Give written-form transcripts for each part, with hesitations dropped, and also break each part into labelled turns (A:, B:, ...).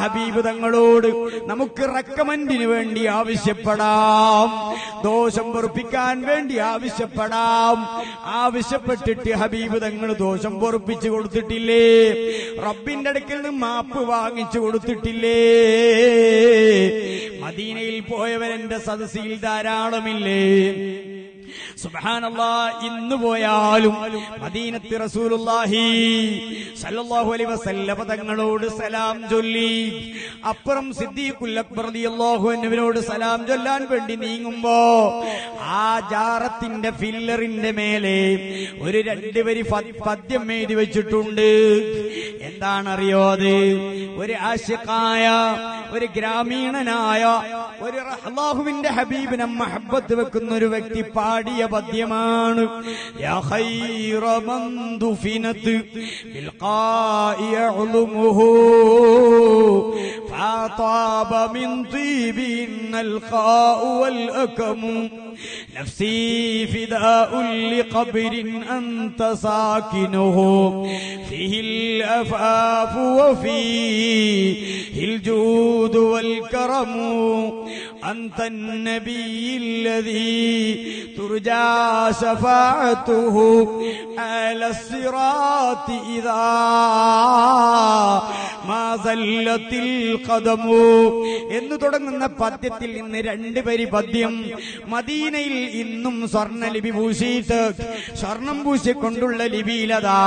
A: ഹബീബ് തങ്ങളോട് നമുക്ക് റെക്കമെൻഡിന് വേണ്ടി ആവശ്യപ്പെടാം, ദോഷം പൊറുപ്പിക്കാൻ വേണ്ടി ആവശ്യപ്പെടാം. ആവശ്യപ്പെട്ടിട്ട് ഹബീബ് തങ്ങൾ ദോഷം പൊറുപ്പിച്ചു കൊടുത്തിട്ടില്ലേ? റബ്ബിന്റെ അടുക്കൽ നിന്ന് മാപ്പ് വാങ്ങിച്ചു കൊടുത്തിട്ടില്ലേ? മദീനയിൽ പോയവരെന്റെ സദസ്സിൽ ധാരാളമില്ലേ? സുബ്ഹാനല്ലാഹ്, ഇന്ന് പോയാലും മദീനത്ത് റസൂലുള്ളാഹി സല്ലല്ലാഹു അലൈഹി വസല്ലം തങ്ങളോട് സലാം ചൊല്ലി അപ്പുറം സിദ്ദീഖുൽ അക്ബർ റളിയല്ലാഹു അൻഹുവിനോട് സലാം ചൊല്ലാൻ വേണ്ടി നീങ്ങുമ്പോ ആ ജാറത്തിന്റെ ഫില്ലറിന്റെ മേലെ ഒരു 2 വരി പദ്യം എഴുതി വെച്ചിട്ടുണ്ട്. എന്താണറിയോ അത്? ഒരു ആശിഖായ, ഒരു ഗ്രാമീണനായ, ഒരു അല്ലാഹുവിന്റെ ഹബീബിനെ മഹബ്ബത്ത് വെക്കുന്ന ഒരു വ്യക്തി പാടിയ പദ്യമാണ്. യാ ഖൈറ മൻ ദുഫിനത് ബിൽ ഖാഇ ഉലുമുഹു ഫാതാബ മിൻ തീബിൻ അൽ ഖാഉ വൽ അകമു നഫ്സി ഫിദാഉൻ ലിഖബ്രിൻ അൻത സാകിനുഹു ഫീഹിൽ അഫാഫു വഫീഹിൽ ജൂദു വൽ കറമു أنت النبي الذي ترجى شفاعته على الصراط إذا ما زلت القدم എന്ന് തുടങ്ങുന്ന പദ്യത്തിൽ നിന്ന് 2 വരി പദ്യം മദീനയിൽ ഇന്നും സ്വർണ്ണലിപി പൂശിയിട്ട് സ്വർണം പൂശിക്കൊണ്ടുള്ള ലിപിയിലതാ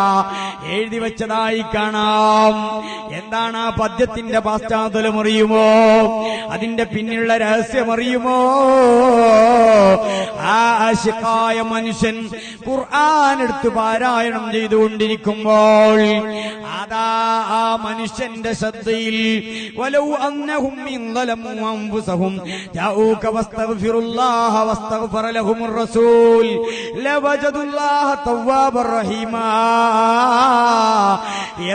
A: എഴുതി വെച്ചതായി കാണാം. എന്താണ് ആ പദ്യത്തിന്റെ പശ്ചാത്തലം അറിയുമോ? അതിന്റെ പിന്നിലുള്ള രഹസ്യമറിയുമോ? ആ ആശിഖായ മനുഷ്യൻ ഖുർആൻ എടുത്ത് പാരായണം ചെയ്തുകൊണ്ടിരിക്കുമ്പോൾ അതാ ആ മനുഷ്യന്റെ ശ്രദ്ധയിൽ വലൗ അന്നഹും മിൻ ളലമു അൻഫുസഹും ജാഊക വസ്തഗ്ഫിറുല്ലാഹ വസ്തഗ്ഫറ ലഹുമുർ റസൂൽ ലവജദുല്ലാഹ തവ്വാബർ റഹീമാ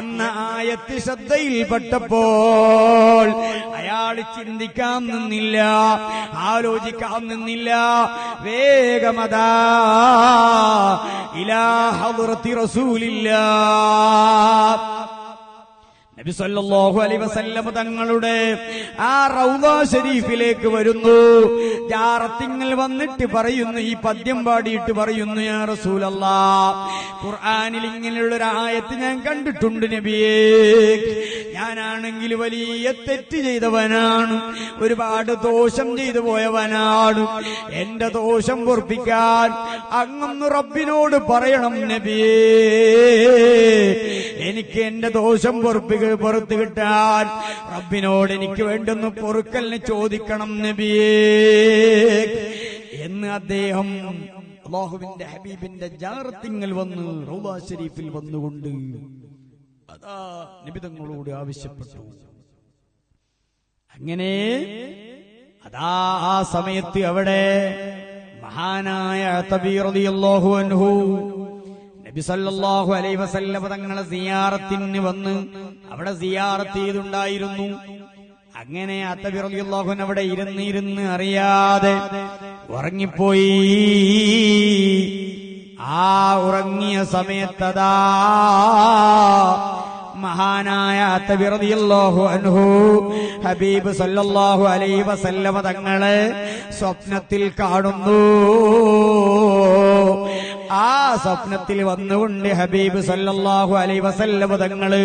A: എന്ന ആയത്ത് ശ്രദ്ധയിൽപ്പെട്ടപ്പോൾ അയാൾ ചിന്തിക്കാൻ നിന്നില്ല, ആലോചിക്കാൻ നിന്നില്ല. വേഗമതാ ഇലാ ഹദ്റത്തി റസൂലില്ലാഹ് നബി സല്ലല്ലാഹു അലൈഹി വസല്ലം തങ്ങളുടെ ആ റൗള ശരീഫിലേക്ക് വരുന്നു. ജാറത്തിങ്ങൾ വന്നിട്ട് പറയുന്നു, ഈ പദ്യം പാടിയിട്ട് പറയുന്നു, യാ റസൂലല്ലാഹ്, ഖുർആനിൽ ഇങ്ങനെയുള്ളൊരു ആയത്ത് ഞാൻ കണ്ടിട്ടുണ്ട് നബിയേ. ഞാനാണെങ്കിൽ വലിയ തെറ്റ് ചെയ്തവനാണ്, ഒരുപാട് ദോഷം ചെയ്തു പോയവനാണ്. എന്റെ ദോഷം പൊറുപ്പിക്കാൻ അങ്ങൊന്ന് റബ്ബിനോട് പറയണം നബിയേ. എനിക്ക് എന്റെ ദോഷം പുറത്ത് കിട്ടാൻ റബ്ബിനോട് എനിക്ക് വേണ്ടുന്ന പൊറുക്കലിനെ ചോദിക്കണം നബിയേ എന്ന് അദ്ദേഹം അല്ലാഹുവിന്റെ ഹബീബിന്റെ ജാറത്തിങ്ങൾ വന്ന് റൗള ശരീഫിൽ വന്നുകൊണ്ട് അതാ നബി തങ്ങളോട് ആവശ്യപ്പെട്ടു. അങ്ങനെ അതാ ആ സമയത്ത് അവിടെ മഹാനായ അത്തബി റളിയല്ലാഹു അൻഹു നബി സല്ലല്ലാഹു അലൈഹി വസല്ലം തങ്ങളെ സിയാറത്തിന് വന്ന് അവിടെ സിയാറത്ത് ചെയ്തുണ്ടായിരുന്നു. അങ്ങനെ അത്തബി റളിയല്ലാഹു അൻഹു അവിടെ ഇരുന്ന് അറിയാതെ ഉറങ്ങിപ്പോയി. ആ ഉറങ്ങിയ സമയത്തതാ മഹാനായ അത്തബി റളിയല്ലാഹു അൻഹു ഹബീബ് സല്ലല്ലാഹു അലൈഹി വസല്ലം തങ്ങളെ സ്വപ്നത്തിൽ കാണുന്നു. ആ സ്വപ്നത്തിൽ വന്നുകൊണ്ട് ഹബീബ് സല്ലല്ലാഹു അലൈഹി വസല്ലം തങ്ങള്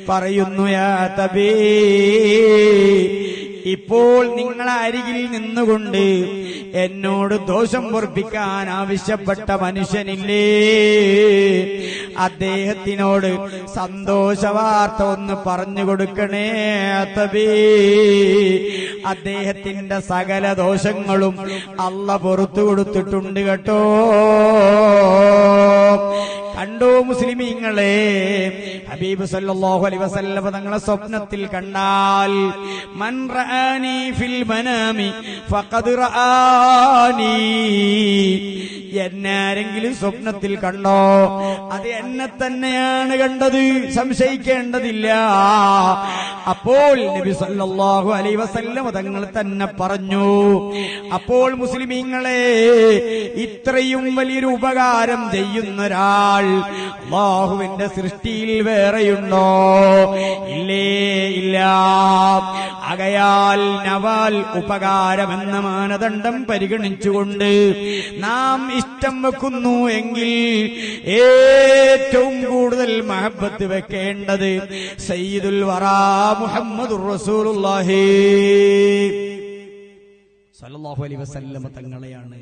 A: പറയുന്നു, യാ തബീ, ഇപ്പോൾ നിങ്ങളെ അരികിൽ നിന്നുകൊണ്ട് എന്നോട് ദോഷം പൊറുപ്പിക്കാൻ ആവശ്യപ്പെട്ട മനുഷ്യനില്ലേ, അദ്ദേഹത്തിനോട് സന്തോഷവാർത്ത ഒന്ന് പറഞ്ഞു കൊടുക്കണേ തബീ. അദ്ദേഹത്തിന്റെ സകല ദോഷങ്ങളും അല്ലാഹ് പുറത്തു കൊടുത്തിട്ടുണ്ട് കേട്ടോ. കണ്ടോ മുസ്ലിമീങ്ങളെ, ഹബീബ് സല്ലല്ലാഹു അലൈഹി വസല്ലം തങ്ങളെ സ്വപ്നത്തിൽ കണ്ടാൽ മൻ റആനി ഫിൽ മനാമി ഫഖദ് റആനി, എന്നാരെങ്കിലും സ്വപ്നത്തിൽ കണ്ടോ അത് എന്നെ തന്നെയാണ് കണ്ടത്, സംശയിക്കേണ്ടതില്ല. അപ്പോൾ നബി സല്ലല്ലാഹു അലൈഹി വസല്ലം തങ്ങൾ തന്നെ പറഞ്ഞു. അപ്പോൾ മുസ്ലിമീങ്ങളെ, ഇത്രയും വലിയൊരു ഉപകാരം ചെയ്യുന്ന ഒരാൾ അല്ലാഹുവിന്റെ സൃഷ്ടിയിൽ വേറെയുണ്ടോ? ഇല്ലേ, ഇല്ല. ആകയാൽ നവാൽ ഉപകാരമെന്ന മാനദണ്ഡം പരിഗണിച്ചുകൊണ്ട് നാം ഇഷ്ടം വെക്കുന്നു എങ്കിൽ ഏറ്റവും കൂടുതൽ മഹബത്ത് വെക്കേണ്ടത് സയ്യിദുൽ വറാ മുഹമ്മദുർ റസൂലുള്ളാഹി സ്വല്ലല്ലാഹു അലൈഹി വസല്ലം തങ്ങളെയാണ്.